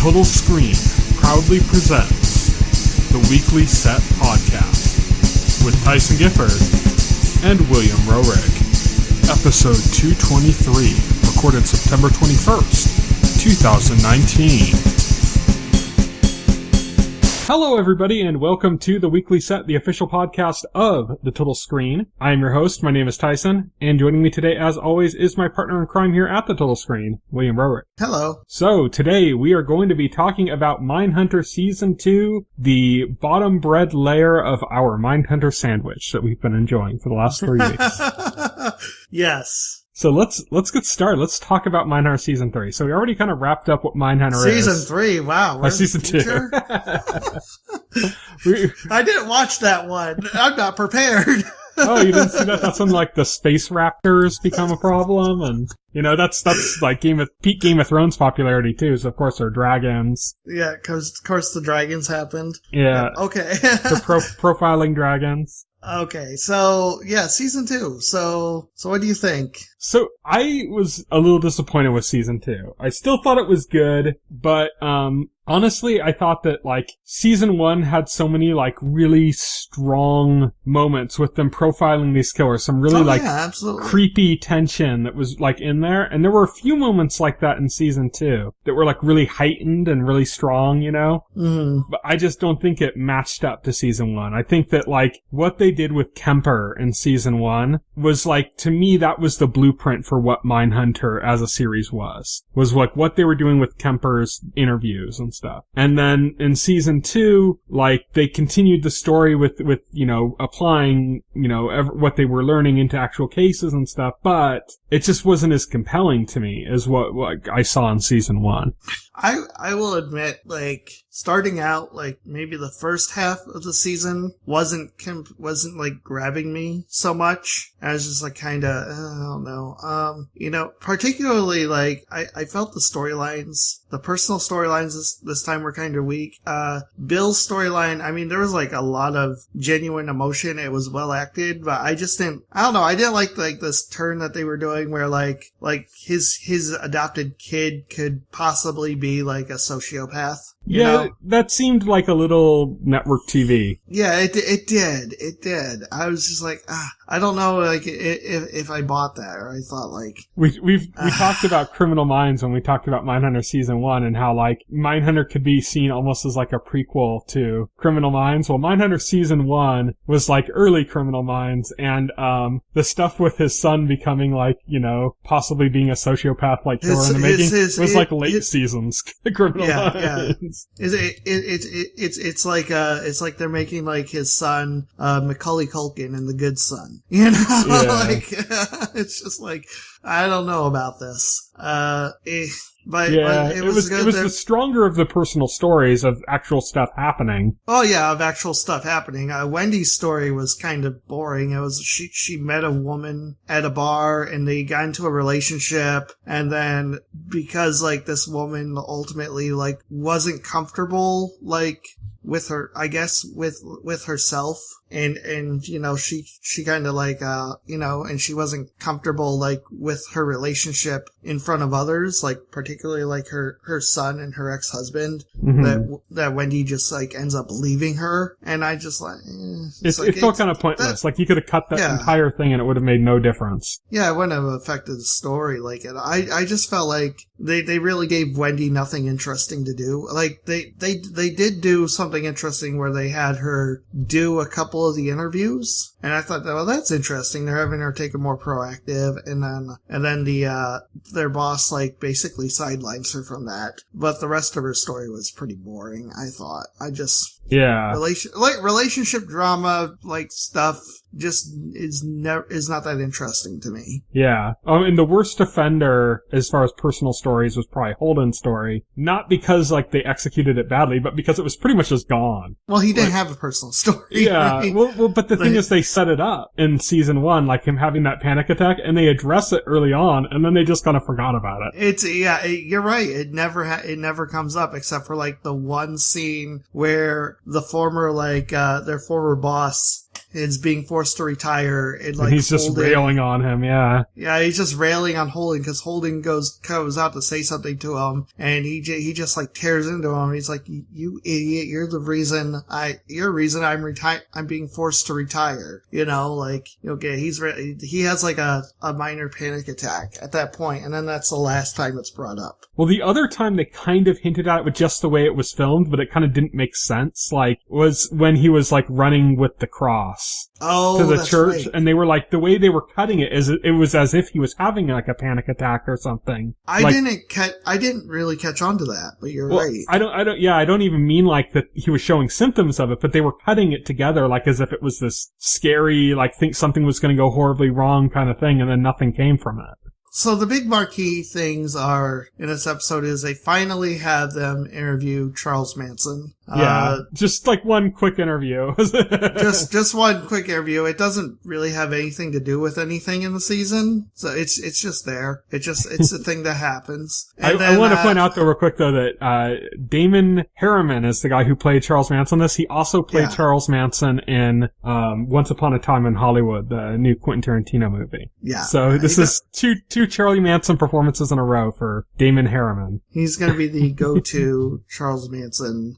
Total Screen proudly presents the Weekly Set Podcast with Tyson Gifford and William Rohrig. Episode 223, recorded September 21st, 2019. Hello everybody and welcome to the Weekly Set, the official podcast of the Total Screen. I am your host, my name is Tyson, and joining me today as always is my partner in crime here at the Total Screen, William Rohrig. Hello. So today we are going to be talking about Mindhunter Season 2, the bottom bread layer of our Mindhunter sandwich that we've been enjoying for the last 3 weeks. Yes. So let's get started. Let's talk about Mindhunter Season 3. So we already kind of wrapped up what Mindhunter is. Season 3, wow. We're Season 2. I didn't watch that one. I'm not prepared. Oh, you didn't see that? That's when, like, the space raptors become a problem, and, you know, that's like peak Game of Thrones popularity, too, so of course there are dragons. Yeah, because, of course, the dragons happened. Yeah. Okay. They're profiling dragons. Okay, so, yeah, Season 2. So what do you think? So, I was a little disappointed with Season 2. I still thought it was good, but, honestly, I thought that, like, Season 1 had so many, like, really strong moments with them profiling these killers. Some really, creepy tension that was, like, in there. And there were a few moments like that in Season 2 that were, like, really heightened and really strong, you know? Mm. But I just don't think it matched up to Season 1. I think that, like, what they did with Kemper in Season 1 was, like, to me, that was the blueprint for what Mindhunter as a series was, like, what they were doing with Kemper's interviews and stuff. And then in Season 2, like, they continued the story with, you know, applying, you know, what they were learning into actual cases and stuff, but it just wasn't as compelling to me as what I saw in Season 1. I will admit, like, starting out, like, maybe the first half of the season wasn't like grabbing me so much. I was just like kinda, I don't know. You know, particularly like, I felt the storylines, the personal storylines this time were kind of weak. Bill's storyline, I mean, there was like a lot of genuine emotion. It was well acted, but I just didn't, I don't know, I didn't like this turn that they were doing where like his adopted kid could possibly be like a sociopath. You know? That seemed like a little network TV. Yeah, it did. I was just like, I don't know, like, if I bought that, or I thought, like... We talked about Criminal Minds when we talked about Mindhunter Season 1, and how, like, Mindhunter could be seen almost as, like, a prequel to Criminal Minds. Well, Mindhunter Season 1 was, like, early Criminal Minds, and, the stuff with his son becoming, like, you know, possibly being a sociopath, like, killer in the making, was, like, late seasons Criminal Minds. It's like they're making like his son Macaulay Culkin in The Good Son, you know. Yeah. Like it's just like, I don't know about this. But it was good. It was the stronger of the personal stories of actual stuff happening. Oh yeah, of actual stuff happening. Wendy's story was kind of boring. It was she met a woman at a bar and they got into a relationship, and then because like this woman ultimately like wasn't comfortable like with her, I guess, with herself. And, you know, she kind of like, you know, and she wasn't comfortable, like, with her relationship in front of others, like, particularly, like, her son and her ex-husband, that Wendy just, like, ends up leaving her. And I just, like, it felt kind of pointless. Like, you could have cut that entire thing and it would have made no difference. Yeah, it wouldn't have affected the story like it. I just felt like they really gave Wendy nothing interesting to do. Like, they did do something interesting where they had her do a couple of the interviews, and I thought, well, that's interesting. They're having her take a more proactive, and then their boss like basically sidelines her from that. But the rest of her story was pretty boring, I thought. Relationship drama like stuff just is not that interesting to me. Yeah. And the worst offender as far as personal stories was probably Holden's story. Not because like they executed it badly, but because it was pretty much just gone. Well, he didn't have a personal story. Yeah. Right? Well, but the thing is they set it up in Season 1, like him having that panic attack, and they address it early on, and then they just kind of forgot about it. You're right. It never comes up except for like the one scene where the former, like, their former boss is being forced to retire. And he's just railing on him, yeah. Yeah, he's just railing on Holden because Holden goes out to say something to him, and he just like tears into him. He's like, "You idiot! You're the reason I'm being forced to retire." You know, like, okay, he has like a minor panic attack at that point, and then that's the last time it's brought up. Well, the other time they kind of hinted at it with just the way it was filmed, but it kind of didn't make sense, like, was when he was like running with the cross to the church, right. And they were like, the way they were cutting it was as if he was having like a panic attack or something. I didn't really catch on to that, but you're right. I don't even mean like that he was showing symptoms of it, but they were cutting it together like as if it was this scary, like think something was going to go horribly wrong kind of thing, and then nothing came from it. So the big marquee things are in this episode is they finally have them interview Charles Manson. Yeah, just like one quick interview. just one quick interview. It doesn't really have anything to do with anything in the season, so it's just there. It's a thing that happens. I want to point out though real quick though that Damon Harriman is the guy who played Charles Manson. He also played Charles Manson in Once Upon a Time in Hollywood, the new Quentin Tarantino movie. Yeah. So this is two Charlie Manson performances in a row for Damon Harriman. He's going to be the go-to Charles Manson.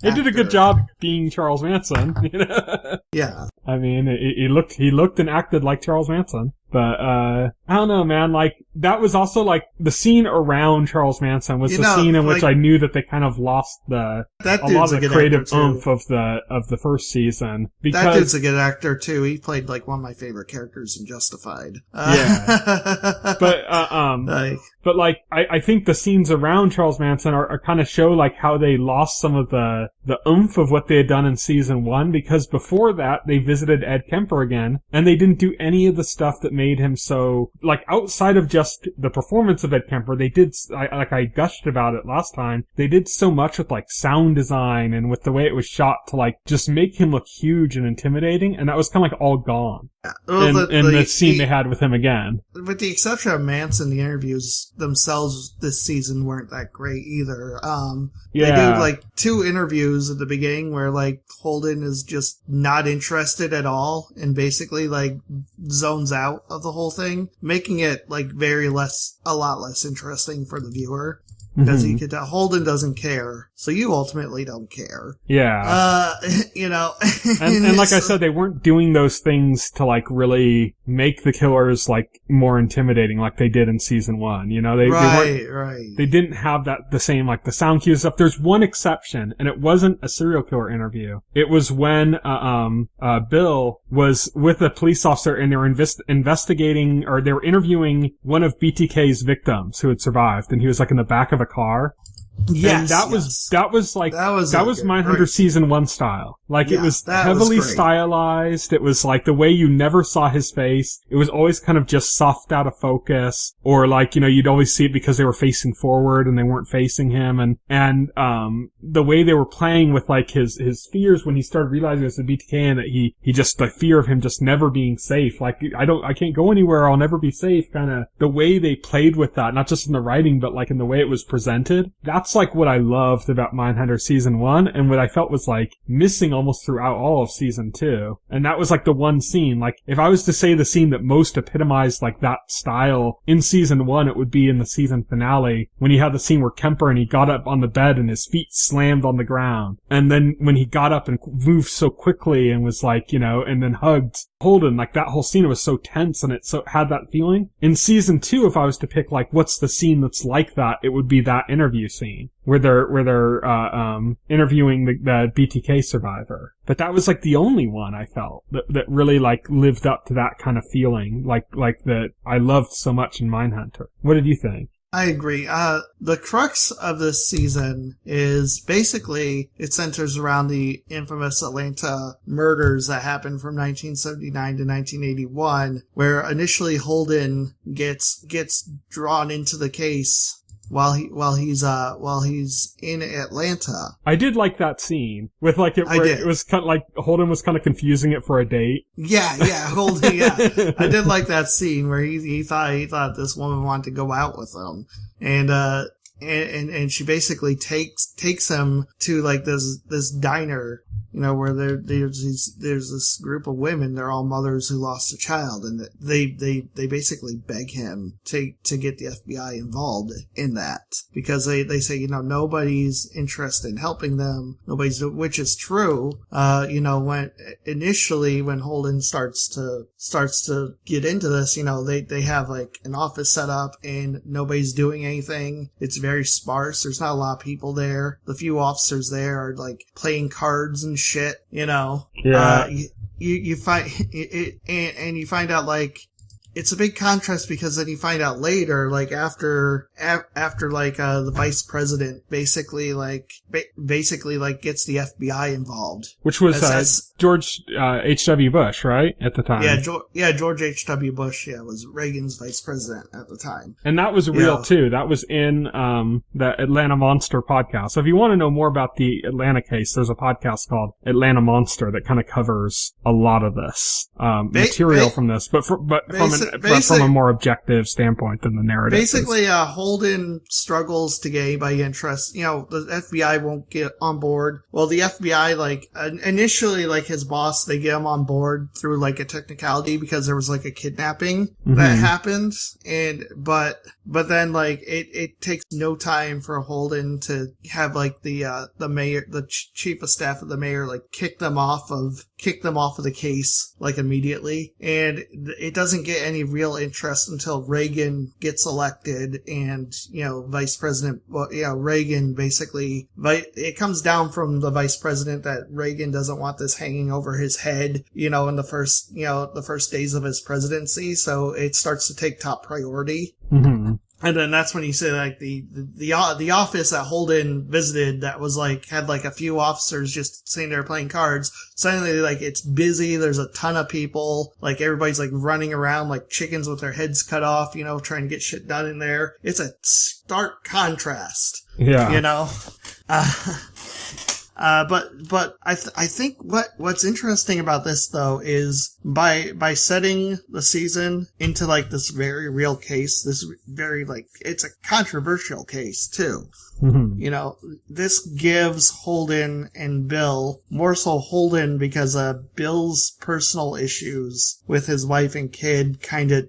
He did a good job being Charles Manson. You know? Yeah. I mean, he looked and acted like Charles Manson. But, I don't know, man, like, that was also, like, the scene around Charles Manson was the scene in which I knew that they kind of lost a lot of the creative oomph of the first season. Because that dude's a good actor, too. He played, like, one of my favorite characters in Justified. Yeah. But I think the scenes around Charles Manson are kind of show, like, how they lost some of the oomph of what they had done in season 1, because before that, they visited Ed Kemper again, and they didn't do any of the stuff that made him so, like, outside of just the performance of Ed Kemper, they did, I gushed about it last time, they did so much with, like, sound design and with the way it was shot to, like, just make him look huge and intimidating, and that was kind of, like, all gone. Well, in the scene they had with him again. With the exception of Manson, the interviews themselves this season weren't that great either. They do, like, 2 interviews at the beginning where, like, Holden is just not interested at all and basically, like, zones out of the whole thing, making it, like, a lot less interesting for the viewer. Because you could tell Holden doesn't care, so you ultimately don't care. Yeah. You know. and like I said, they weren't doing those things to, like, really make the killers, like, more intimidating like they did in season 1. You know, they didn't have the same, like, the sound cues stuff. There's one exception, and it wasn't a serial killer interview. It was when, Bill was with a police officer and they were investigating, or they were interviewing one of BTK's victims who had survived, and he was, like, in the back of a car. Yes, and that was Mindhunter season 1 style. Like, it was heavily stylized. It was like the way you never saw his face. It was always kind of just soft out of focus, or like, you know, you'd always see it because they were facing forward and they weren't facing him. And the way they were playing with like his fears when he started realizing it was the BTK and that he just, the fear of him just never being safe. Like, I can't go anywhere. I'll never be safe. Kind of the way they played with that, not just in the writing, but like in the way it was presented. That's like what I loved about Mindhunter season 1 and what I felt was like missing almost throughout all of season 2. And that was like the one scene. Like, if I was to say the scene that most epitomized like that style in season 1, it would be in the season finale when you had the scene where Kemper and he got up on the bed and his feet slammed on the ground. And then when he got up and moved so quickly and was like, you know, and then hugged Holden, like that whole scene was so tense and it so had that feeling. In season 2, if I was to pick like what's the scene that's like that, it would be that interview scene where they're interviewing the BTK survivor. But that was like the only one I felt that really like lived up to that kind of feeling, like that I loved so much in Mindhunter. What did you think? I agree. The crux of this season is basically it centers around the infamous Atlanta murders that happened from 1979 to 1981, where initially Holden gets drawn into the case while he's in Atlanta. I did like that scene with like it where it was kind of like Holden was kind of confusing it for a date. Yeah, Holden. Yeah, I did like that scene where he thought this woman wanted to go out with him, and she basically takes him to like this diner where there's this group of women, they're all mothers who lost a child, and they basically beg him to get the FBI involved in that, because they say, nobody's interested in helping them, which is true. When Holden starts to get into this, they have like an office set up and nobody's doing anything. It's very sparse. There's not a lot of people there. The few officers there are like playing cards and shit, Yeah. You find it, and you find out like it's a big contrast, because then you find out later, like after the vice president basically gets the FBI involved, which was George H.W. Bush, right, at the time. George H.W. Bush, was Reagan's vice president at the time, and that was real too. That was in the Atlanta Monster podcast. So if you want to know more about the Atlanta case, there's a podcast called Atlanta Monster that kind of covers a lot of this material from this, but from a more objective standpoint than the narrative. Basically, Holden struggles to get anybody interested. The FBI won't get on board. Well, the FBI, initially, his boss, they get him on board through, a technicality, because there was, a kidnapping that happened. But then, it takes no time for Holden to have, the mayor, the chief of staff of the mayor, kick them off of the case, immediately. And it doesn't get any real interest until Reagan gets elected, and, Vice President, Reagan basically, it comes down from the vice president that Reagan doesn't want this hanging over his head, in the first days of his presidency. So it starts to take top priority. Mm-hmm. And then that's when you say, the office that Holden visited that was, had, a few officers just sitting there playing cards. Suddenly, it's busy. There's a ton of people. Everybody's, running around like chickens with their heads cut off, trying to get shit done in there. It's a stark contrast. Yeah. But I think what's interesting about this though is by setting the season into this very real case, this very it's a controversial case too. Mm-hmm. This gives Holden and Bill, more so Holden, because Bill's personal issues with his wife and kid kind of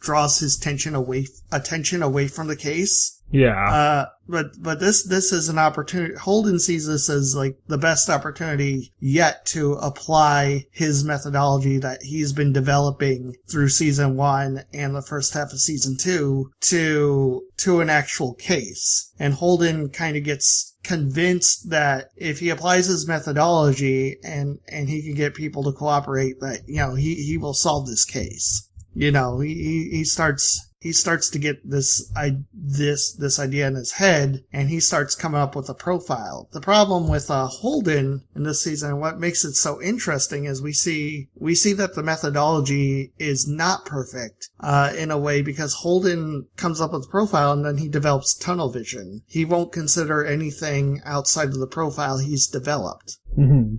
draws his attention away from the case. Yeah. But this is an opportunity. Holden sees this as the best opportunity yet to apply his methodology that he's been developing through season 1 and the first half of season 2 to an actual case. And Holden kind of gets convinced that if he applies his methodology and he can get people to cooperate, that, he will solve this case. He starts to get this idea in his head, and he starts coming up with a profile. The problem with Holden in this season, and what makes it so interesting, is we see that the methodology is not perfect in a way, because Holden comes up with a profile and then he develops tunnel vision. He won't consider anything outside of the profile he's developed. Mm-hmm.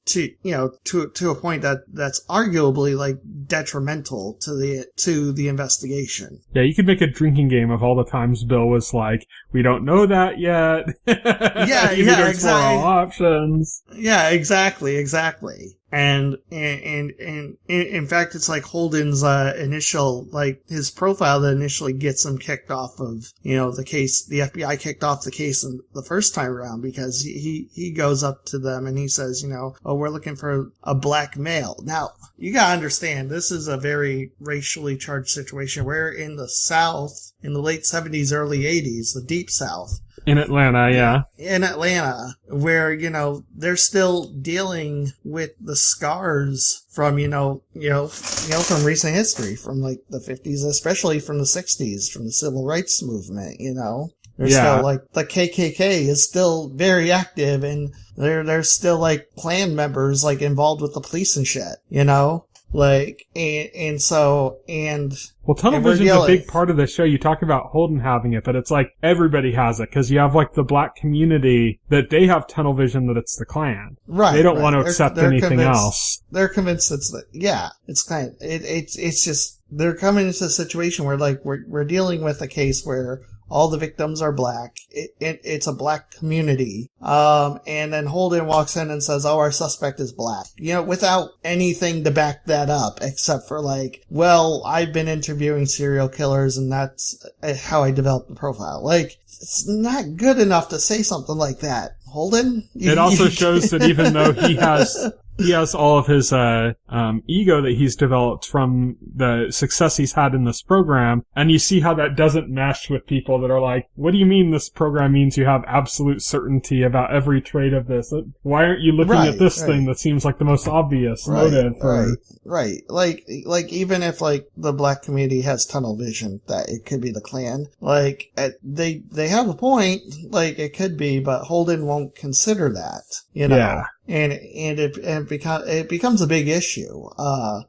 To a point that's arguably detrimental to the investigation. Yeah, you could make a drinking game of all the times Bill was like, "We don't know that yet." Yeah, exactly. All options. Yeah, exactly. And in fact, it's Holden's initial, his profile that initially gets him kicked off of, the case. The FBI kicked off the case the first time around, because he goes up to them and he says, "Oh, we're looking for a black male." Now, you gotta understand, this is a very racially charged situation. We're in the South in the late 70s, early 80s, the Deep South. In Atlanta, yeah. In Atlanta, where, they're still dealing with the scars from, from recent history, from the 50s, especially from the 60s, from the civil rights movement, There's still the KKK is still very active, and there's still Klan members involved with the police and shit, Well, tunnel vision's a big part of the show. You talk about Holden having it, but it's everybody has it, because you have the black community that they have tunnel vision that it's the Klan. Right. They don't want to accept anything else. They're convinced it's kind of, it's just, they're coming into a situation where we're dealing with a case where all the victims are black. It's a black community. And then Holden walks in and says, oh, our suspect is black. You know, without anything to back that up, except for like, well, I've been interviewing serial killers and that's how I developed the profile. Like, it's not good enough to say something like that, Holden. It also shows that even though he has all of his ego that he's developed from the success he's had in this program, and you see how that doesn't mesh with people that are like, what do you mean this program means you have absolute certainty about every trait of this? Why aren't you looking at this thing that seems like the most obvious motive? Right. Like even if like the black community has tunnel vision that it could be the Klan, like they have a point, like it could be, but Holden won't consider that, you know. Yeah. And it becomes a big issue.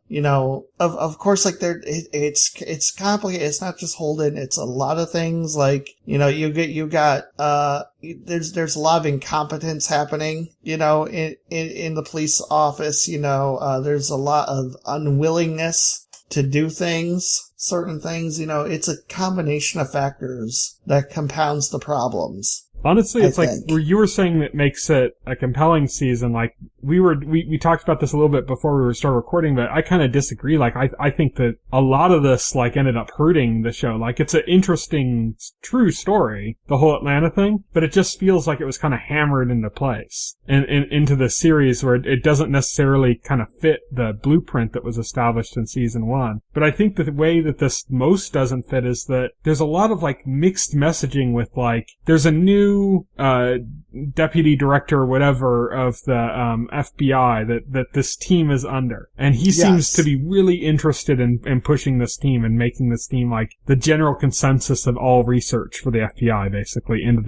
You know, of course, like it's complicated. It's not just Holden. It's a lot of things. Like, you know, you got there's a lot of incompetence happening, you know, in the police office. You know, there's a lot of unwillingness to do certain things. You know, it's a combination of factors that compounds the problems. Honestly, it's like where you were saying that makes it a compelling season. Like we talked about this a little bit before we started recording, but I kind of disagree. Like I think that a lot of this like ended up hurting the show. Like it's an interesting, true story, the whole Atlanta thing, but it just feels like it was kind of hammered into place and into the series where it doesn't necessarily kind of fit the blueprint that was established in season 1. But I think that the way that this most doesn't fit is that there's a lot of like mixed messaging with like there's a new deputy director or whatever of the FBI that this team is under, and he seems to be really interested in pushing this team and making this team like the general consensus of all research for the FBI basically into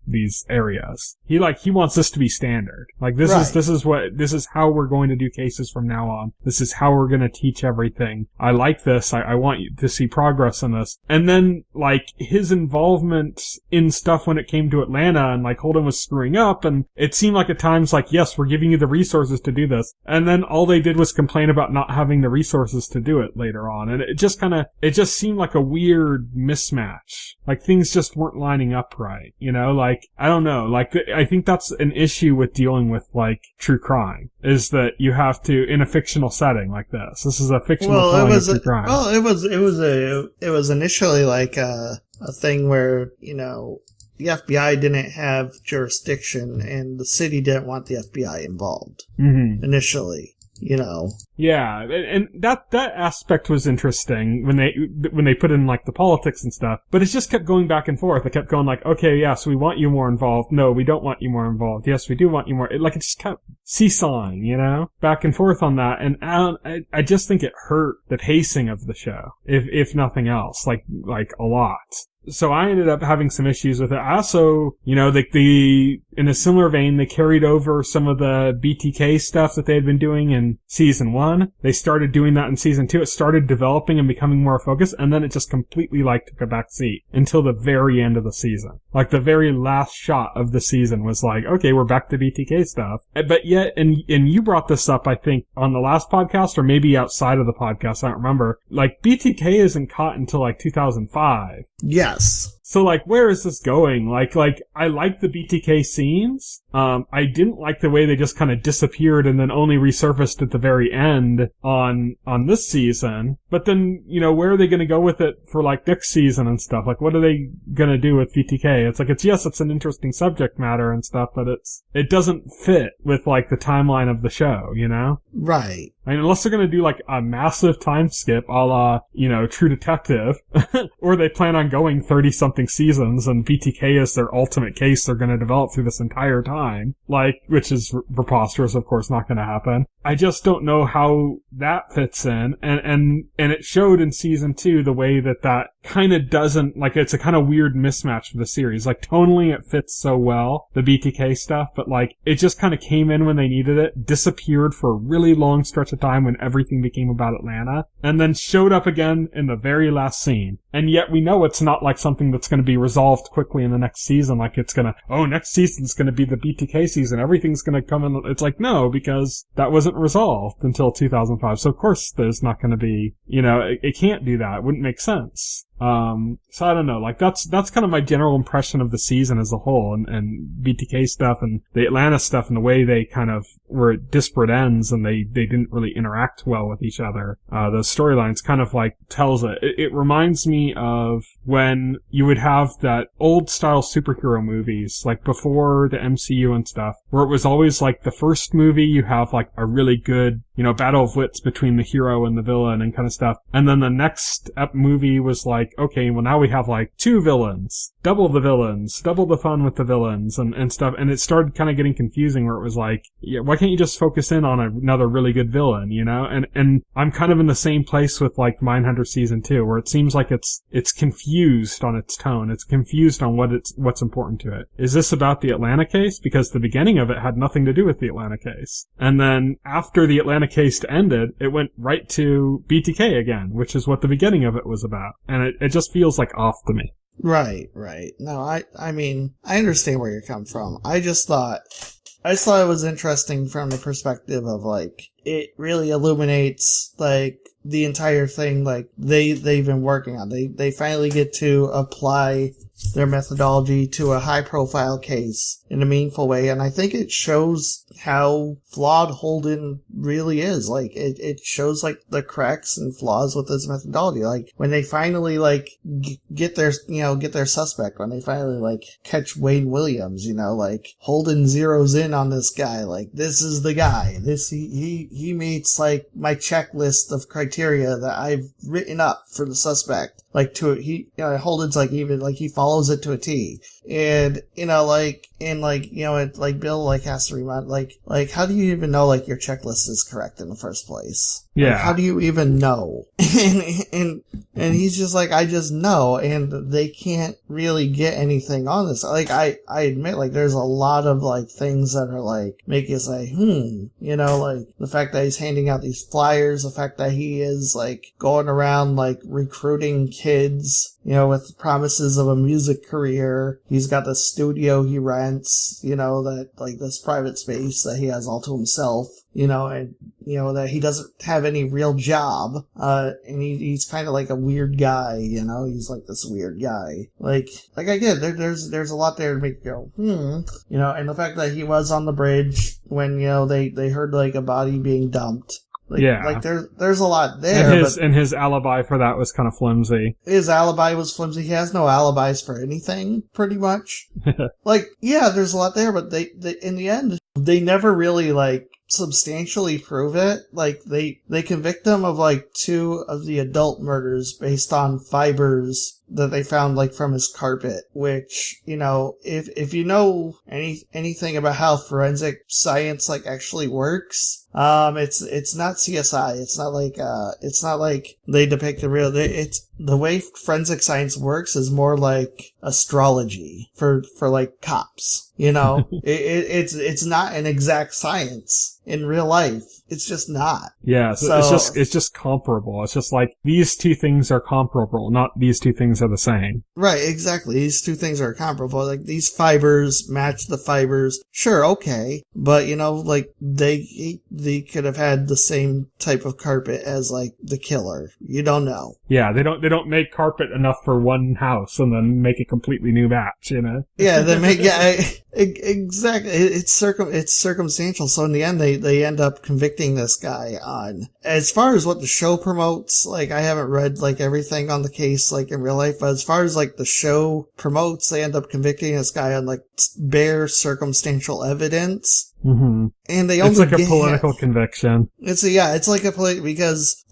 these areas. He wants this to be standard. Like this is how we're going to do cases from now on. This is how we're going to teach everything. I like this. I want you to see progress in this. And then like his involvement in stuff when it came to Atlanta and like Holden was screwing up, and it seemed like at times like, yes, we're giving you the resources to do this, and then all they did was complain about not having the resources to do it later on, and it just seemed like a weird mismatch. Like things just weren't lining up right, you know? Like I don't know, like I think that's an issue with dealing with like true crime, is that you have to, in a fictional setting like this is a fictional telling of true crime. Well, it was initially like a thing where, you know, the FBI didn't have jurisdiction and the city didn't want the FBI involved initially, you know. Yeah, and that aspect was interesting when they put in like the politics and stuff, but it just kept going back and forth. It kept going like, okay, yes, we want you more involved. No, we don't want you more involved. Yes, we do want you more. It just kept seesawing, you know, back and forth on that. And I just think it hurt the pacing of the show, if nothing else, like a lot. So I ended up having some issues with it. I also, you know, in a similar vein, they carried over some of the BTK stuff that they had been doing in season 1. They started doing that in season 2. It started developing and becoming more focused, and then it just completely like took a back seat until the very end of the season. Like the very last shot of the season was like, okay, we're back to BTK stuff. But yet, and you brought this up, I think, on the last podcast or maybe outside of the podcast, I don't remember. Like BTK isn't caught until like 2005. Yes. So, like, where is this going? Like, I like the BTK scenes. I didn't like the way they just kind of disappeared and then only resurfaced at the very end on this season. But then, you know, where are they going to go with it for, like, next season and stuff? Like, what are they going to do with BTK? It's like, it's an interesting subject matter and stuff, but it doesn't fit with, like, the timeline of the show, you know? Right. I mean, unless they're going to do, like, a massive time skip a la, you know, True Detective, or they plan on going 30-something seasons and BTK is their ultimate case they're going to develop through this entire time, like, which is preposterous, of course, not going to happen. I just don't know how that fits in, and it showed in season 2 the way that kind of doesn't, like, it's a kind of weird mismatch for the series. Like, tonally it fits so well, the BTK stuff, but, like, it just kind of came in when they needed it, disappeared for a really long stretch of time when everything became about Atlanta, and then showed up again in the very last scene. And yet we know it's not like something that's going to be resolved quickly in the next season, like it's going to, next season's going to be the BTK season, everything's going to come in. It's like, no, because that wasn't resolved until 2005. So of course there's not going to be, you know, it can't do that. It wouldn't make sense. So I don't know, like that's kind of my general impression of the season as a whole, and BTK stuff and the Atlanta stuff and the way they kind of were at disparate ends and they didn't really interact well with each other. Those storylines kind of like tells it reminds me of when you would have that old style superhero movies, like before the MCU and stuff, where it was always like the first movie you have like a really good, battle of wits between the hero and the villain and kind of stuff. And then the next movie was like, okay, well now we have like 2 villains, double the fun with the villains and stuff. And it started kind of getting confusing where it was like, yeah, why can't you just focus in on another really good villain, And I'm kind of in the same place with like Mindhunter season 2, where it seems like it's confused on its tone. It's confused on what's important to it. Is this about the Atlanta case? Because the beginning of it had nothing to do with the Atlanta case. And then after the Atlanta case ended, it went right to BTK again, which is what the beginning of it was about. And it just feels like off to me. Right. No, I mean, I understand where you're coming from. I just thought it was interesting from the perspective of like, it really illuminates like the entire thing like they've been working on. They finally get to apply their methodology to a high profile case in a meaningful way, and I think it shows how flawed Holden really is. Like it shows like the cracks and flaws with his methodology. Like when they finally like get their suspect, when they finally like catch Wayne Williams, like Holden zeroes in on this guy, like this is the guy. He meets like my checklist of criteria that I've written up for the suspect. Like Holden's like even like he follows it to a T. And Bill like has to remind like how do you even know like your checklist is correct in the first place? Yeah. Like, how do you even know? and he's just like, I just know, and they can't really get anything on this. Like I admit like there's a lot of like things that are like make you say, like the fact that he's handing out these flyers, the fact that he is like going around like recruiting kids, with promises of a music career. He's got the studio he rents, that like this private space that he has all to himself, and that he doesn't have any real job, and he's kind of like a weird guy, he's like this weird guy. Like I get it, there's a lot there to make you go, and the fact that he was on the bridge when, they heard like a body being dumped. Like there's a lot there. And his alibi for that was kind of flimsy. His alibi was flimsy. He has no alibis for anything, pretty much. There's a lot there, but they in the end, they never really like substantially prove it. Like they convict him of like 2 of the adult murders based on fibers that they found like from his carpet, which, if you know anything about how forensic science like actually works, it's not CSI. It's not like they depict the real, it's the way forensic science works is more like astrology for like cops. It's not an exact science in real life. It's just not. Yeah, so it's just comparable. It's just like these 2 things are comparable, not these 2 things are the same. Right, exactly. These 2 things are comparable. Like these fibers match the fibers. Sure, okay, but like they could have had the same type of carpet as like the killer. You don't know. Yeah, they don't make carpet enough for one house and then make a completely new batch, Yeah, they make exactly. It's circumstantial. So in the end, they end up convicting this guy on. As far as what the show promotes, like I haven't read like everything on the case like in real life, but as far as like the show promotes, they end up convicting this guy on like bare circumstantial evidence. Mm-hmm. And it's like a political conviction. It's like a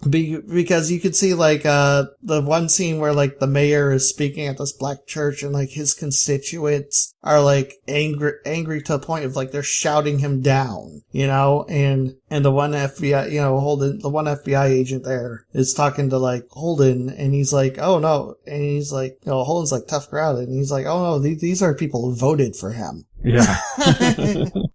because you could see like the one scene where like the mayor is speaking at this black church and like his constituents are like angry to a point of like they're shouting him down, and the one FBI, Holden, the one FBI agent there is talking to like Holden, and he's like, oh no, and he's like, Holden's like tough crowd, and he's like, oh no, these are people who voted for him. Yeah.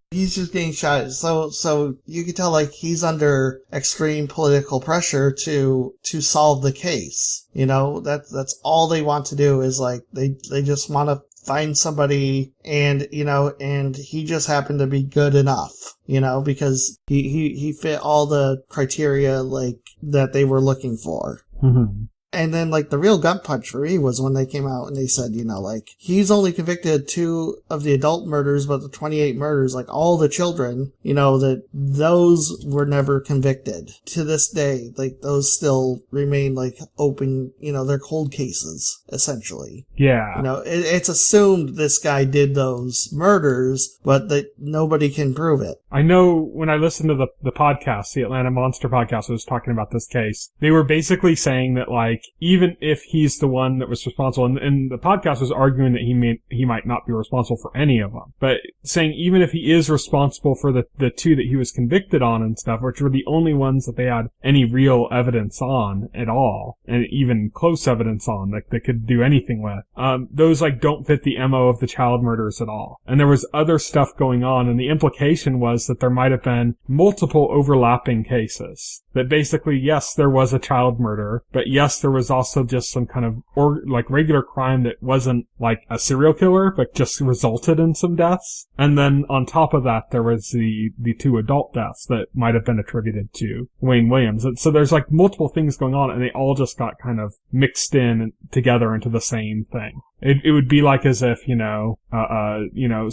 He's just getting shot. So you can tell like he's under extreme political pressure to solve the case. That's all they want to do is like, they just want to find somebody and he just happened to be good enough, because he fit all the criteria like that they were looking for. Mm-hmm. And then, like, the real gut punch for me was when they came out and they said, you know, like, he's only convicted 2 of the adult murders, but the 28 murders, like, all the children, you know, that those were never convicted. To this day, like, those still remain, like, open, you know, they're cold cases, essentially. Yeah. You know, it's assumed this guy did those murders, but that nobody can prove it. I know when I listened to the podcast, the Atlanta Monster podcast was talking about this case, they were basically saying that, like, even if he's the one that was responsible, and the podcast was arguing that he might not be responsible for any of them, but saying even if he is responsible for the 2 that he was convicted on and stuff, which were the only ones that they had any real evidence on at all, and even close evidence on, that they could do anything with, those, like, don't fit the MO of the child murders at all. And there was other stuff going on, and the implication was that there might have been multiple overlapping cases. That basically, yes, there was a child murder, but yes, there was also just some kind of, regular crime that wasn't, like, a serial killer, but just resulted in some deaths. And then on top of that, there was the 2 adult deaths that might have been attributed to Wayne Williams. And so there's, like, multiple things going on, and they all just got kind of mixed in together into the same thing. It would be like as if,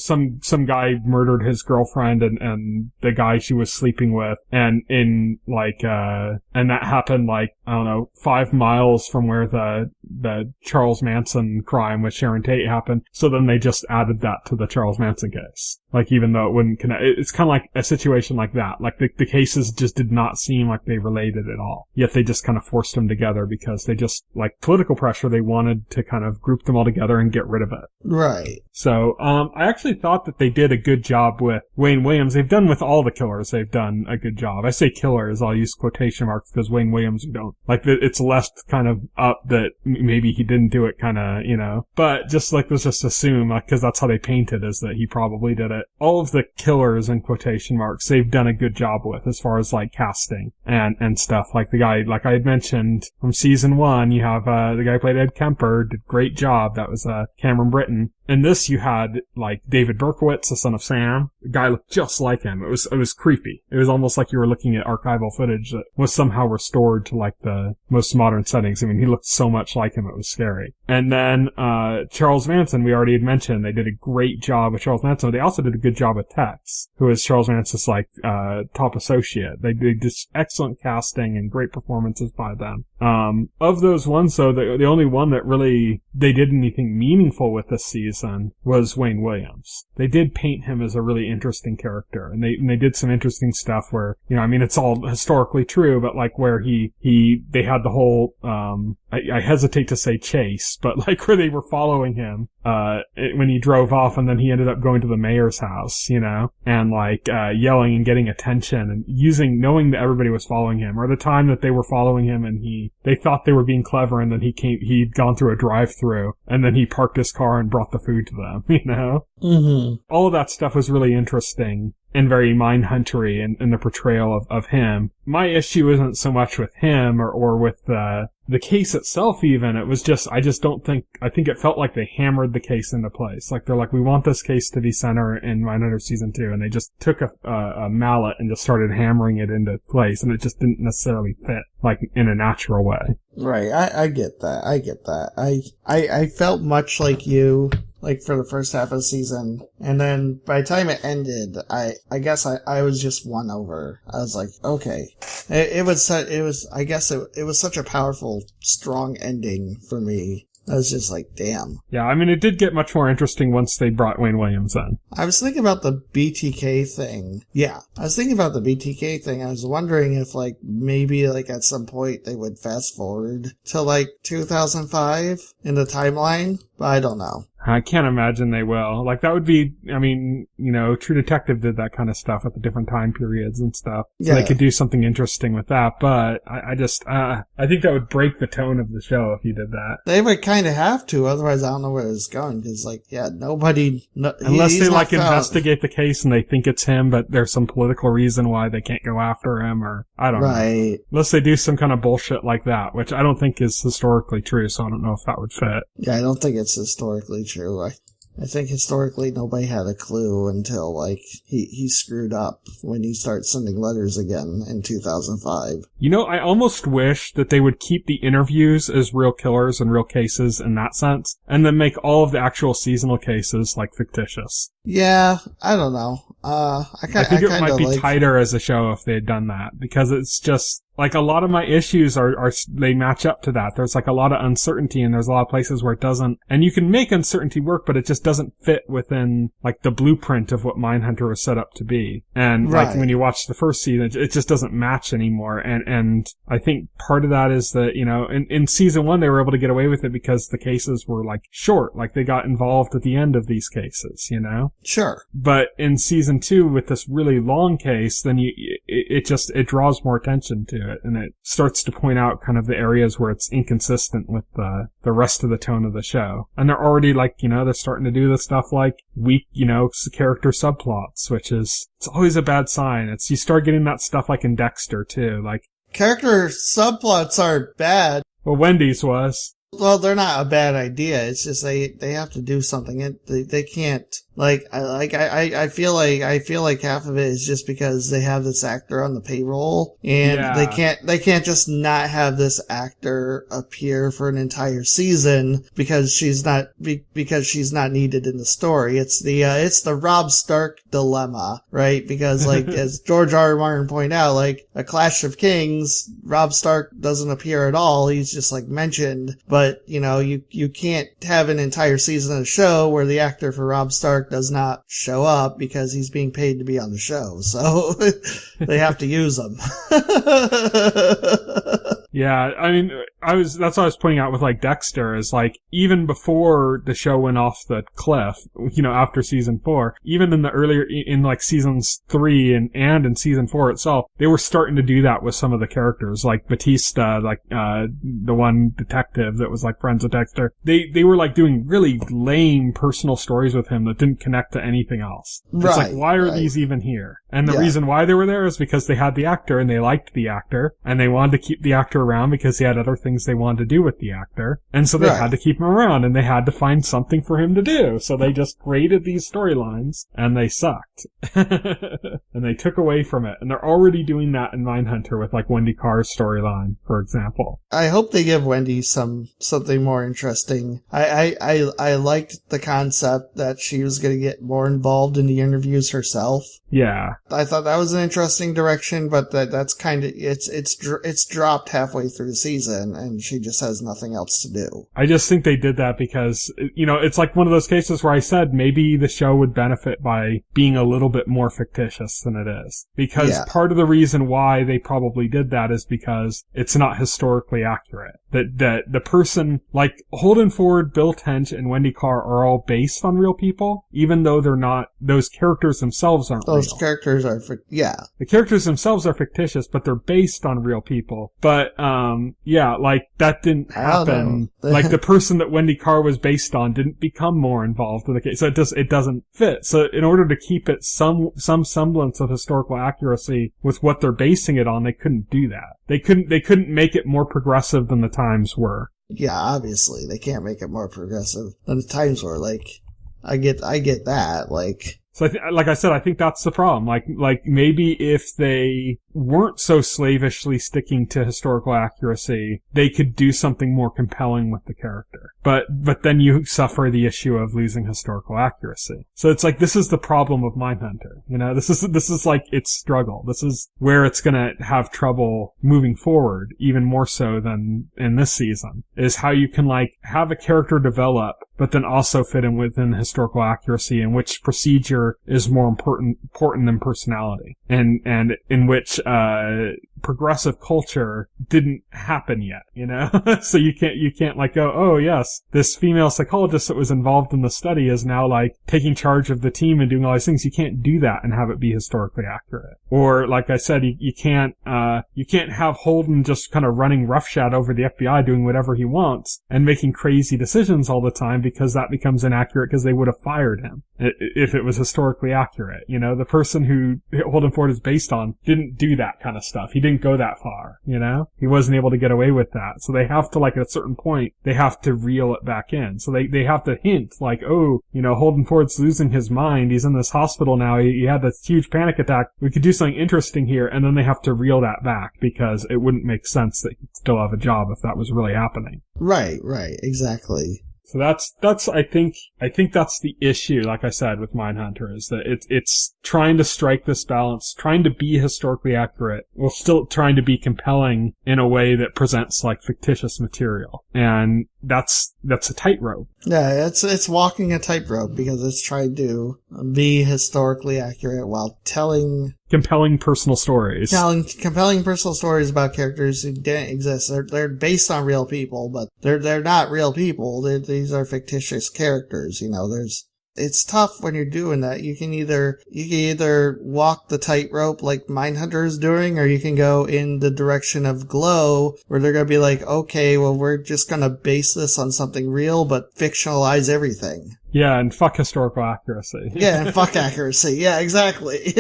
some guy murdered his girlfriend and the guy she was sleeping with, and and that happened, like, I don't know, 5 miles from where the Charles Manson crime with Sharon Tate happened. So then they just added that to the Charles Manson case. Like, even though it wouldn't connect, it's kind of like a situation like that. Like, the cases just did not seem like they related at all. Yet they just kind of forced them together because they just, like, political pressure, they wanted to kind of group them all together and get rid of it. Right. So, I actually thought that they did a good job with Wayne Williams. They've done with all the killers, they've done a good job. I say killers, I'll use quotation marks because Wayne Williams, we don't. Like, it's left kind of up that maybe he didn't do it, kind of, But just, like, let's just assume, like, because that's how they paint it, is that he probably did it. All of the killers, in quotation marks, they've done a good job with, as far as, like, casting and stuff. Like, the guy, like I had mentioned from season 1, you have, the guy who played Ed Kemper, did a great job. That was, Cameron Britton. In this, you had, like, David Berkowitz, the son of Sam. The guy looked just like him. It was creepy. It was almost like you were looking at archival footage that was somehow restored to, like, the most modern settings. I mean, he looked so much like him, it was scary. And then, Charles Manson, we already had mentioned, they did a great job with Charles Manson. They also did a good job with Tex, who is Charles Manson's, like, top associate. They did just excellent casting and great performances by them. Of those ones, though, the only one that really, they did anything meaningful with this season was Wayne Williams. They did paint him as a really interesting character, and they did some interesting stuff where, it's all historically true, but, like, where they had the whole, I hesitate to say chase, but, like, where they were following him, when he drove off, and then he ended up going to the mayor's house, and, like, yelling and getting attention and knowing that everybody was following him, or the time that they were following him and they thought they were being clever, and then he'd gone through a drive-through, and then he parked his car and brought the food to them, Mm-hmm. All of that stuff was really interesting and very Mindhunter-y in the portrayal of him. My issue isn't so much with him or with the case itself even. It was just, I think it felt like they hammered the case into place. Like, they're like, we want this case to be center in Mindhunter season 2, and they just took a mallet and just started hammering it into place, and it just didn't necessarily fit, like, in a natural way. Right, I get that. I felt much like you, like, for the first half of the season, and then by the time it ended, I guess I was just won over. I was like, okay. It was such a powerful, strong ending for me. I was just like, damn. Yeah, I mean, it did get much more interesting once they brought Wayne Williams in. I was thinking about the BTK thing. Yeah, I was thinking about the BTK thing. I was wondering if, like, maybe, like, at some point they would fast forward to, like, 2005 in the timeline, but I don't know. I can't imagine they will. Like, that would be, I mean, True Detective did that kind of stuff at the different time periods and stuff. So they could do something interesting with that, but I think that would break the tone of the show if you did that. They would kind of have to, otherwise I don't know where it's going, because, like, unless they, like, investigate the case and they think it's him, but there's some political reason why they can't go after him, or, I don't know. Unless they do some kind of bullshit like that, which I don't think is historically true, so I don't know if that would fit. Yeah, I don't think it's historically true. I think historically nobody had a clue until, like, he screwed up when he started sending letters again in 2005. You know, I almost wish that they would keep the interviews as real killers and real cases in that sense, and then make all of the actual seasonal cases, like, fictitious. Yeah, I don't know. I think it might be tighter as a show if they had done that, because it's just, like, a lot of my issues are they match up to that. There's, like, a lot of uncertainty, and there's a lot of places where it doesn't, and you can make uncertainty work, but it just doesn't fit within, like, the blueprint of what Mindhunter was set up to be. And, like, when you watch the first season, it just doesn't match anymore. And I think part of that is that, you know, in season 1, they were able to get away with it because the cases were, like, short. Like, they got involved at the end of these cases, you know? Sure. But in season 2, with this really long case, then it draws more attention to it, and it starts to point out kind of the areas where it's inconsistent with the rest of the tone of the show. And they're already, like, you know, they're starting to do the stuff like weak, you know, character subplots, which is, it's always a bad sign. You start getting that stuff like in Dexter too, like. Character subplots are bad. Well, Wendy's was. Well, they're not a bad idea. It's just they have to do something. They can't. I feel like half of it is just because they have this actor on the payroll, and they can't just not have this actor appear for an entire season because she's not needed in the story. It's the Robb Stark dilemma, right? Because, like, as George R. R. Martin pointed out, like, A Clash of Kings, Robb Stark doesn't appear at all. He's just, like, mentioned, but, you know, you can't have an entire season of the show where the actor for Robb Stark does not show up because he's being paid to be on the show. So they have to use him. Yeah, I mean, that's what I was pointing out with, like, Dexter, is, like, even before the show went off the cliff, you know, after season 4, even in the earlier, in, like, seasons 3 and in season 4 itself, they were starting to do that with some of the characters, like Batista, like, the one detective that was, like, friends with Dexter. They were, like, doing really lame personal stories with him that didn't connect to anything else. It's like, why are these even here? And the reason why they were there is because they had the actor and they liked the actor, and they wanted to keep the actor around because he had other things they wanted to do with the actor. And so they had to keep him around, and they had to find something for him to do. So they just created these storylines, and they sucked. And they took away from it. And they're already doing that in Mindhunter with, like, Wendy Carr's storyline, for example. I hope they give Wendy something more interesting. I liked the concept that she was going to get more involved in the interviews herself. Yeah. I thought that was an interesting direction, but that's kind of, it's dropped halfway through the season, and she just has nothing else to do. I just think they did that because, you know, it's like one of those cases where I said maybe the show would benefit by being a little bit more fictitious than it is. Because part of the reason why they probably did that is because it's not historically accurate. That the person, like, Holden Ford, Bill Tench, and Wendy Carr are all based on real people, even though they're not, those characters themselves aren't real. Those characters are, The characters themselves are fictitious, but they're based on real people. But, like, that didn't happen. Like, the person that Wendy Carr was based on didn't become more involved in the case. So it doesn't fit. So in order to keep it some semblance of historical accuracy with what they're basing it on, they couldn't do that. They couldn't make it more progressive than the times were. Yeah, obviously. They can't make it more progressive than the times were. Like, I get that. Like, so like I said, I think that's the problem. Like maybe if they weren't so slavishly sticking to historical accuracy, they could do something more compelling with the character. But then you suffer the issue of losing historical accuracy. So it's like, this is the problem of Mindhunter. You know, this is like its struggle. This is where it's gonna have trouble moving forward, even more so than in this season, is how you can, like, have a character develop, but then also fit in within historical accuracy, and which procedure is more important than personality, and in which progressive culture didn't happen yet, you know? So you can't like go, oh yes, this female psychologist that was involved in the study is now, like, taking charge of the team and doing all these things. You can't do that and have it be historically accurate. Or, like I said, you can't have Holden just kind of running roughshod over the FBI doing whatever he wants and making crazy decisions all the time, because that becomes inaccurate, because they would have fired him if it was historically accurate. You know, the person who Holden Ford is based on didn't do that kind of stuff. He didn't go that far, you know? He wasn't able to get away with that. So they have to, like, at a certain point, they have to reel it back in. So they have to hint, like, oh, you know, Holden Ford's losing his mind. He's in this hospital now. He had this huge panic attack. We could do something interesting here. And then they have to reel that back because it wouldn't make sense that he'd still have a job if that was really happening. Right, exactly. So that's I think that's the issue, like I said, with Mindhunter, is that it's trying to strike this balance, trying to be historically accurate, while still trying to be compelling in a way that presents like fictitious material. And that's a tightrope. Yeah, it's walking a tightrope because it's trying to be historically accurate while telling compelling personal stories. Compelling personal stories about characters who didn't exist. They're based on real people, but they're not real people. These are fictitious characters. You know, it's tough when you're doing that. You can either walk the tightrope like Mindhunter is doing, or you can go in the direction of Glow, where they're gonna be like, okay, well, we're just gonna base this on something real, but fictionalize everything. Yeah, and fuck historical accuracy. Yeah, and fuck accuracy. Yeah, exactly.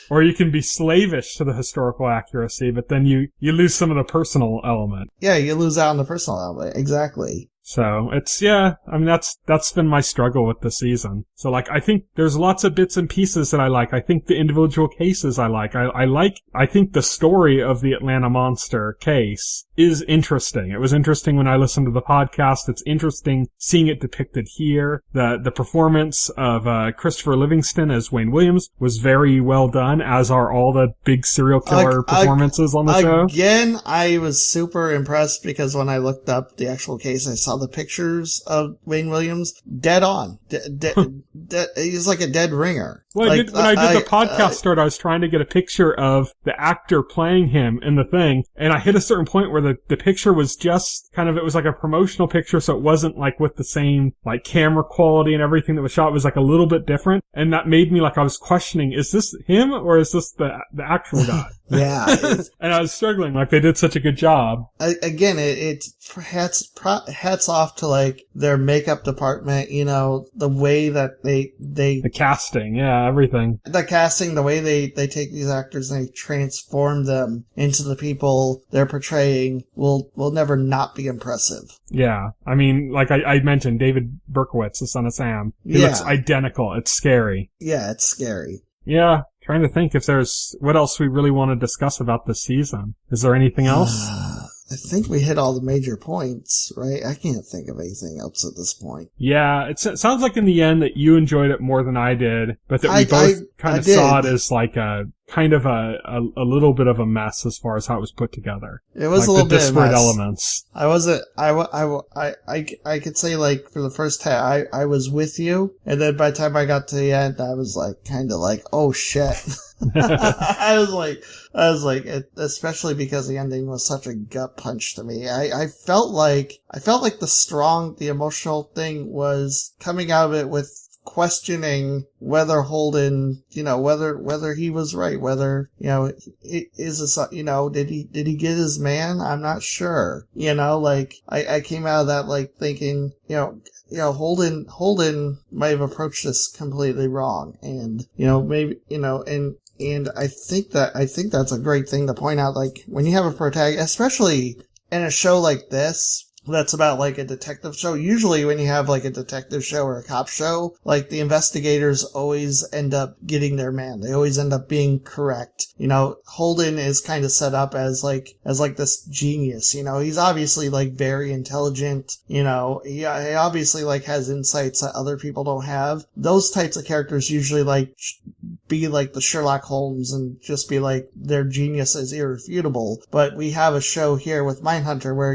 Or you can be slavish to the historical accuracy, but then you lose some of the personal element. Yeah, you lose out on the personal element. Exactly. So I mean, that's been my struggle with the season. So like, I think there's lots of bits and pieces that I like. I think the individual cases I like. I think the story of the Atlanta Monster case is interesting. It was interesting when I listened to the podcast. It's interesting seeing it depicted here. The performance of Christopher Livingston as Wayne Williams was very well done, as are all the big serial killer performances on the show. Again, I was super impressed because when I looked up the actual case, I saw the pictures of Wayne Williams, dead on. He's like a dead ringer. Well, like, when I did the podcast start, I was trying to get a picture of the actor playing him in the thing, and I hit a certain point where the picture was just kind of, it was like a promotional picture, so it wasn't like with the same like camera quality and everything that was shot. It was like a little bit different, and that made me like, I was questioning, is this him or is this the actual guy? Yeah. And I was struggling, like they did such a good job. Again, it's hats off to like their makeup department, you know, the way that the casting, yeah, everything. The casting, the way they take these actors and they transform them into the people they're portraying will never not be impressive. Yeah. I mean, like I mentioned, David Berkowitz, the son of Sam. He looks identical. It's scary. Yeah, it's scary. Yeah. Trying to think if there's what else we really want to discuss about this season. Is there anything else? I think we hit all the major points, right? I can't think of anything else at this point. Yeah, it sounds like in the end that you enjoyed it more than I did, but that we both kind of saw it as like a little bit of a mess as far as how it was put together. It was like a little bit disparate of a mess. elements. I could say like for the first half, I was with you, and then by the time I got to the end, I was like kind of like, oh shit. I was like, especially because the ending was such a gut punch to me. I felt like the emotional thing was coming out of it with questioning whether Holden, you know, whether he was right, whether, you know, is this, you know, did he get his man? I'm not sure. You know, like I came out of that like thinking, you know, Holden might have approached this completely wrong, and you know, maybe, you know, and I think that's a great thing to point out. Like when you have a protagonist, especially in a show like this, that's about like a detective show. Usually when you have like a detective show or a cop show, like the investigators always end up getting their man. They always end up being correct. You know, Holden is kind of set up as like this genius. You know, he's obviously like very intelligent. You know, he obviously like has insights that other people don't have. Those types of characters usually like be like the Sherlock Holmes and just be like their genius is irrefutable. But we have a show here with Mindhunter where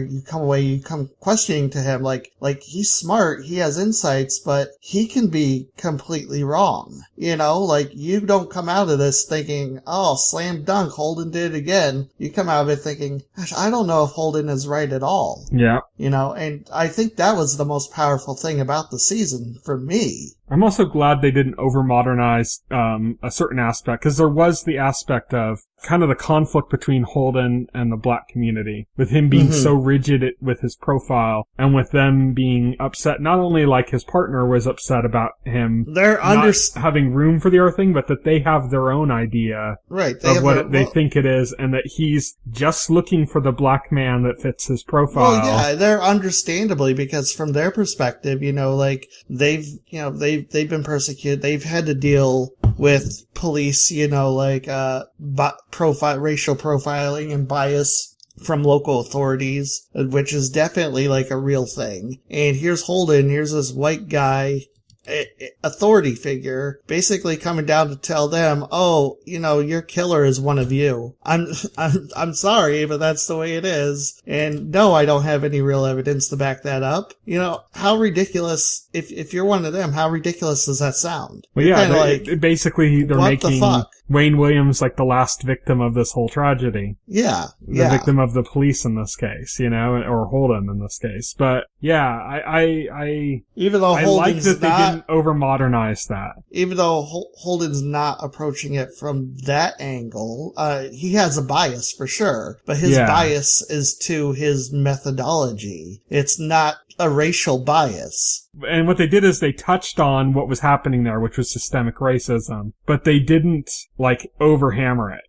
you come questioning to him like he's smart, he has insights, but he can be completely wrong. You know, like you don't come out of this thinking, oh, slam dunk, Holden did it again. You come out of it thinking, gosh, I don't know if Holden is right at all. Yeah. You know, and I think that was the most powerful thing about the season for me. I'm also glad they didn't over-modernize a certain aspect, because there was the aspect of kind of the conflict between Holden and the black community, with him being so rigid with his profile, and with them being upset. Not only like his partner was upset about him not having room for the other thing, but that they have their own idea of what they think it is, and that he's just looking for the black man that fits his profile. Well, yeah, they're understandably, because from their perspective, like they've been persecuted. They've had to deal with police, racial profiling and bias from local authorities, which is definitely like a real thing. And here's Holden, here's this white guy, authority figure, basically coming down to tell them, your killer is one of you. I'm sorry, but that's the way it is. And no, I don't have any real evidence to back that up. How ridiculous, if you're one of them, how ridiculous does that sound? Well, yeah, basically they're making Wayne Williams like the last victim of this whole tragedy. Yeah. The victim of the police in this case, or Holden in this case. But yeah, I even though I like that they didn't over-modernize that. Even though Holden's not approaching it from that angle, he has a bias for sure, but his bias is to his methodology. It's not a racial bias. And what they did is they touched on what was happening there, which was systemic racism, but they didn't, overhammer it,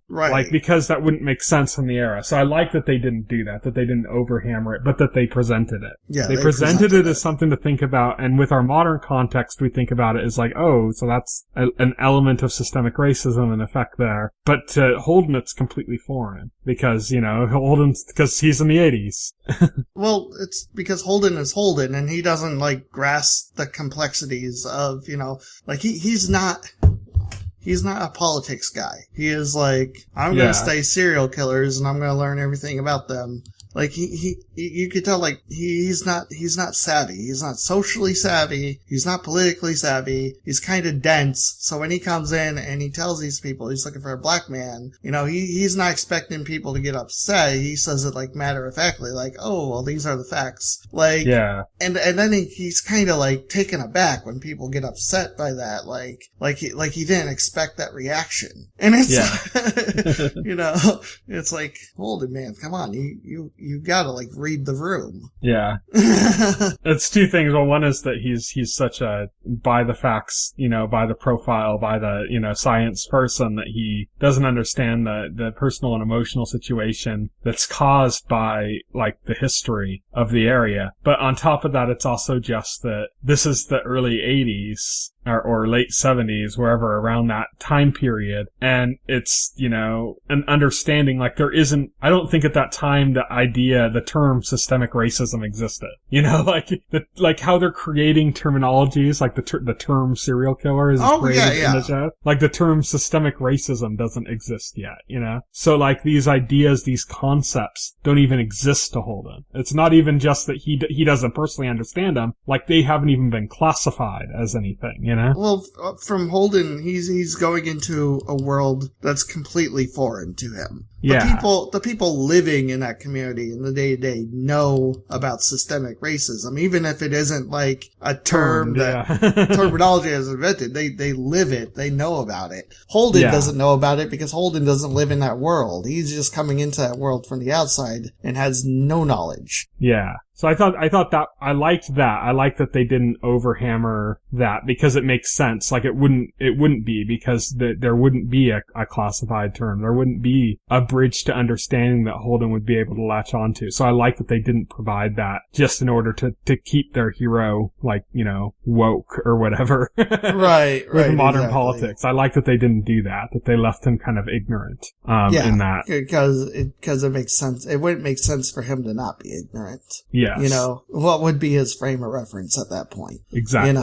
Right. Because that wouldn't make sense in the era. So I like that they didn't do that they didn't overhammer it, but that they presented it. Yeah, they presented it as something to think about, and with our modern context, we think about it as so that's an element of systemic racism in effect there. But to Holden, it's completely foreign, because, because he's in the 80s. Well, it's because Holden is Holden, and he doesn't grasp the complexities of, he's not a politics guy. He is I'm going to study serial killers and I'm going to learn everything about them. You could tell, he's not savvy. He's not socially savvy. He's not politically savvy. He's kind of dense. So when he comes in and he tells these people he's looking for a black man, he's not expecting people to get upset. He says it matter of factly, oh, well, these are the facts. And then he's kind of taken aback when people get upset by that. He didn't expect that reaction. And it's, it's hold it, man. Come on. You gotta read the room. Yeah. It's two things. Well, one is that he's such a by the facts, by the profile, by the, science person, that he doesn't understand the personal and emotional situation that's caused by the history of the area. But on top of that, it's also just that this is the early 80s. Or late 70s, wherever around that time period. And it's, an understanding, I don't think at that time the term systemic racism existed. How they're creating terminologies, the term serial killer is created in the show. The term systemic racism doesn't exist yet, So these ideas, these concepts don't even exist to Holden. It's not even just that he doesn't personally understand them, they haven't even been classified as anything, Well, from Holden, he's going into a world that's completely foreign to him. The people living in that community in the day-to-day know about systemic racism, even if it isn't a term that terminology has invented. They live it. They know about it. Holden doesn't know about it because Holden doesn't live in that world. He's just coming into that world from the outside and has no knowledge. Yeah. So I thought that, I liked that. I liked that they didn't overhammer that, because it makes sense. It wouldn't be, because there wouldn't be a classified term. There wouldn't be a bridge to understanding that Holden would be able to latch onto. So I like that they didn't provide that just in order to keep their hero, woke or whatever. Right. With modern politics. I like that they didn't do that they left him kind of ignorant, in that. Because it makes sense. It wouldn't make sense for him to not be ignorant. Yes. What would be his frame of reference at that point? Exactly.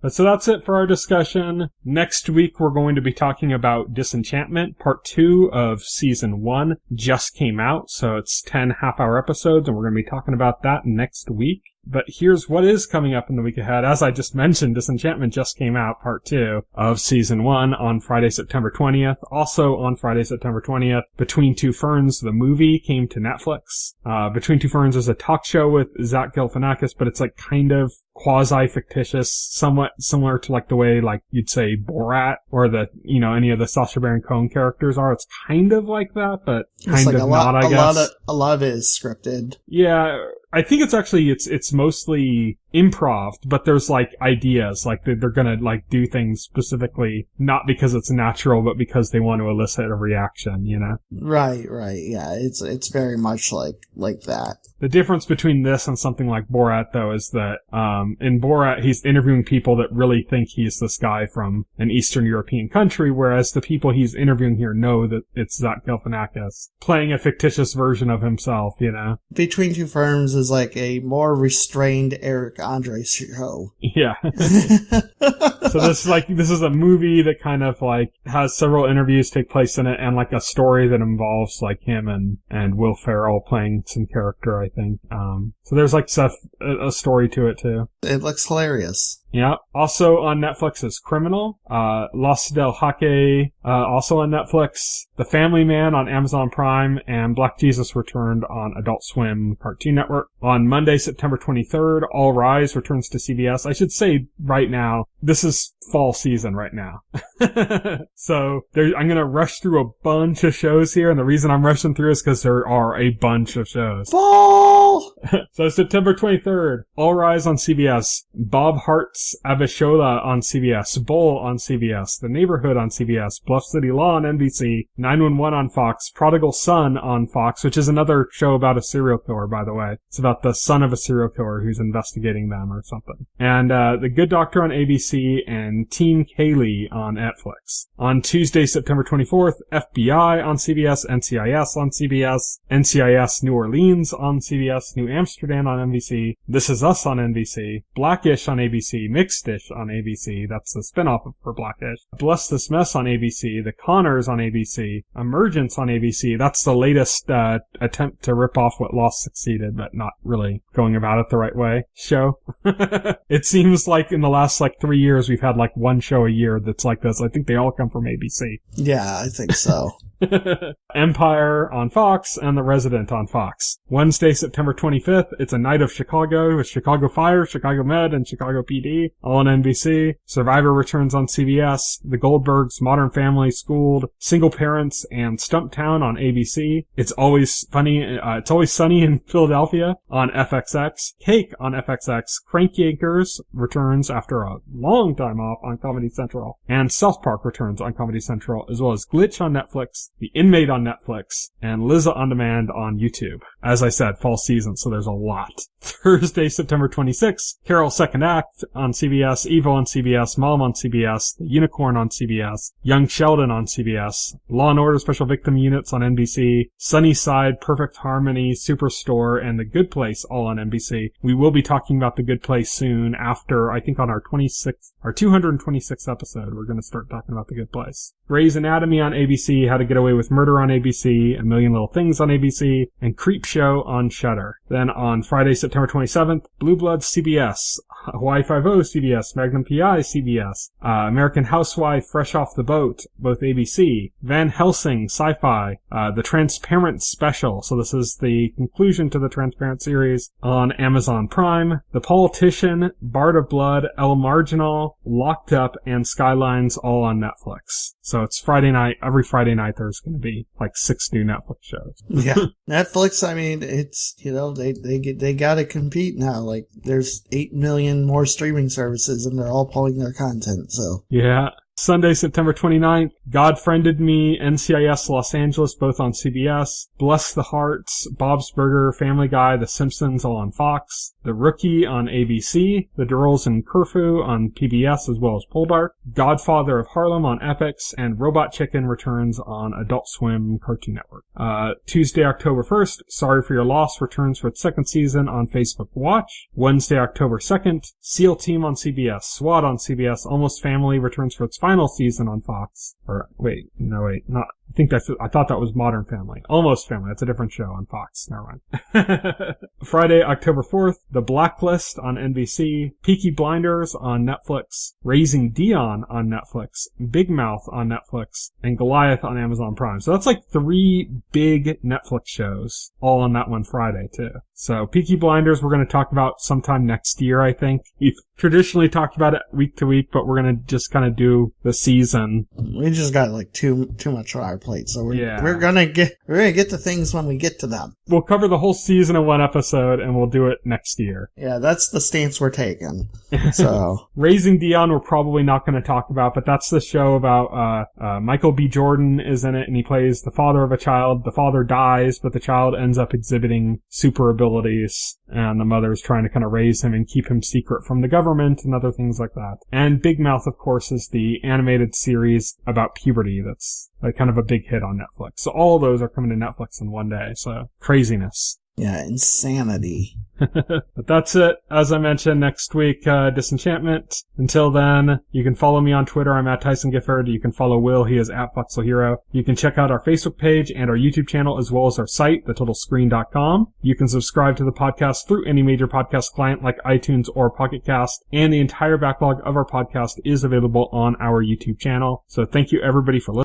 So that's it for our discussion. Next week, we're going to be talking about Disenchantment. Part 2 of Season 1 just came out, so it's 10 half-hour episodes, and we're going to be talking about that next week. But here's what is coming up in the week ahead. As I just mentioned, Disenchantment just came out, part 2 of season 1 on Friday, September 20th. Also on Friday, September 20th, Between Two Ferns, the movie, came to Netflix. Between Two Ferns is a talk show with Zach Galifianakis, but it's like kind of quasi-fictitious, somewhat similar to like the way like you'd say Borat or the, you know, any of the Sacha Baron Cohen characters are. It's kind of like that, but kind of not, I guess. A lot of it is scripted. Yeah, I think it's actually, it's mostly improv, but there's like ideas, like they're gonna like do things specifically, not because it's natural, but because they want to elicit a reaction, you know? Right, yeah, it's very much like that. The difference between this and something like Borat, though, is that, in Borat, he's interviewing people that really think he's this guy from an Eastern European country, whereas the people he's interviewing here know that it's Zach Galifianakis playing a fictitious version of himself, you know? Between Two Ferns is like a more restrained Eric Andre show. Yeah. So this is a movie that kind of like has several interviews take place in it and like a story that involves like him and Will Ferrell playing some character, I think. So there's like a story to it too. It looks hilarious. Yeah. Also on Netflix is Criminal. Los del Jaque, also on Netflix. The Family Man on Amazon Prime, and Black Jesus Returned on Adult Swim Cartoon Network. On Monday, September 23rd, All Rise returns to CBS. I should say right now, this is fall season right now. So I'm gonna rush through a bunch of shows here, and the reason I'm rushing through is because there are a bunch of shows. Fall! So September 23rd, All Rise on CBS, Bob Hart's Abishola on CBS, Bull on CBS, The Neighborhood on CBS, Bluff City Law on NBC, 911 on Fox, Prodigal Son on Fox, which is another show about a serial killer, by the way. It's about the son of a serial killer who's investigating them or something. And The Good Doctor on ABC, and Team Kaylee on Netflix. On Tuesday, September 24th, FBI on CBS, NCIS on CBS, NCIS New Orleans on CBS, New Amsterdam on NBC, This Is Us on NBC, Blackish on ABC, Mixed-ish on ABC, that's the spinoff for Blackish, Bless This Mess on ABC, The Connors on ABC, Emergence on ABC, that's the latest attempt to rip off what Lost succeeded, but not really going about it the right way show. It seems like in the last 3 years we've had one show a year that's like this. I think they all come from ABC. Yeah, I think so. Empire on Fox and The Resident on Fox. Wednesday, September 25th, it's A Night of Chicago with Chicago Fire, Chicago Med, and Chicago PD, all on NBC. Survivor returns on CBS. The Goldbergs, Modern Family, Schooled, Single Parents, and Stumptown on ABC. It's Always Sunny in Philadelphia on FXX. Cake on FXX. Crank Yankers returns after a long time off on Comedy Central. And South Park returns on Comedy Central, as well as Glitch on Netflix, The Inmate on Netflix, and Liza On Demand on YouTube. As I said, fall season, so there's a lot. Thursday, September 26th, Carol Second Act on CBS, Evo on CBS, Mom on CBS, The Unicorn on CBS, Young Sheldon on CBS, Law & Order Special Victim Units on NBC, Sunnyside, Perfect Harmony, Superstore, and The Good Place all on NBC. We will be talking about The Good Place soon after, I think on our 226th episode, we're going to start talking about The Good Place. Grey's Anatomy on ABC, How to Get Away with Murder on ABC, A Million Little Things on ABC, and Creepshow on Shudder. Then on Friday, September 27th, Blue Bloods CBS, Hawaii Five-0 CBS, Magnum PI CBS, American Housewife Fresh Off the Boat, both ABC, Van Helsing Sci-Fi, The Transparent Special, so this is the conclusion to the Transparent series, on Amazon Prime, The Politician, Bard of Blood, El Marginal, Locked Up, and Skylines all on Netflix. So it's Friday night, every Friday night there's going to be 6 new Netflix shows. Yeah. Netflix, I mean, it's, they gotta compete now. There's 8 million more streaming services and they're all pulling their content, so. Yeah. Sunday, September 29th, God Friended Me, NCIS Los Angeles, both on CBS, Bless the Hearts, Bob's Burger, Family Guy, The Simpsons, all on Fox, The Rookie on ABC, The Girls in Curfew on PBS as well as Poldark, Godfather of Harlem on Epix, and Robot Chicken returns on Adult Swim Cartoon Network. Tuesday, October 1st, Sorry for Your Loss returns for its second season on Facebook Watch. Wednesday, October 2nd, SEAL Team on CBS, SWAT on CBS, Almost Family returns for its final season on Fox. I thought that was Modern Family. Almost Family. That's a different show on Fox. Never mind. Friday, October 4th, The Blacklist on NBC, Peaky Blinders on Netflix, Raising Dion on Netflix, Big Mouth on Netflix, and Goliath on Amazon Prime. So that's like 3 big Netflix shows, all on that one Friday, too. So Peaky Blinders we're going to talk about sometime next year, I think. We've traditionally talked about it week to week, but we're going to just kind of do the season. We just got like too much on our plate, so we're gonna get to things when we get to them. We'll cover the whole season in one episode, and we'll do it next year. Yeah, that's the stance we're taking. So Raising Dion we're probably not going to talk about, but that's the show about Michael B. Jordan is in it, and he plays the father of a child. The father dies, but the child ends up exhibiting super abilities, and the mother's trying to kind of raise him and keep him secret from the government and other things like that. And Big Mouth, of course, is the animated series about puberty that's like kind of a big hit on Netflix. So all of those are coming to Netflix in one day. So craziness. Yeah, insanity. But that's it. As I mentioned, next week, Disenchantment. Until then, you can follow me on Twitter. I'm at Tyson Gifford. You can follow Will. He is at FuxelHero. You can check out our Facebook page and our YouTube channel, as well as our site, thetotalscreen.com. You can subscribe to the podcast through any major podcast client like iTunes or Pocket Cast, and the entire backlog of our podcast is available on our YouTube channel. So thank you everybody for listening.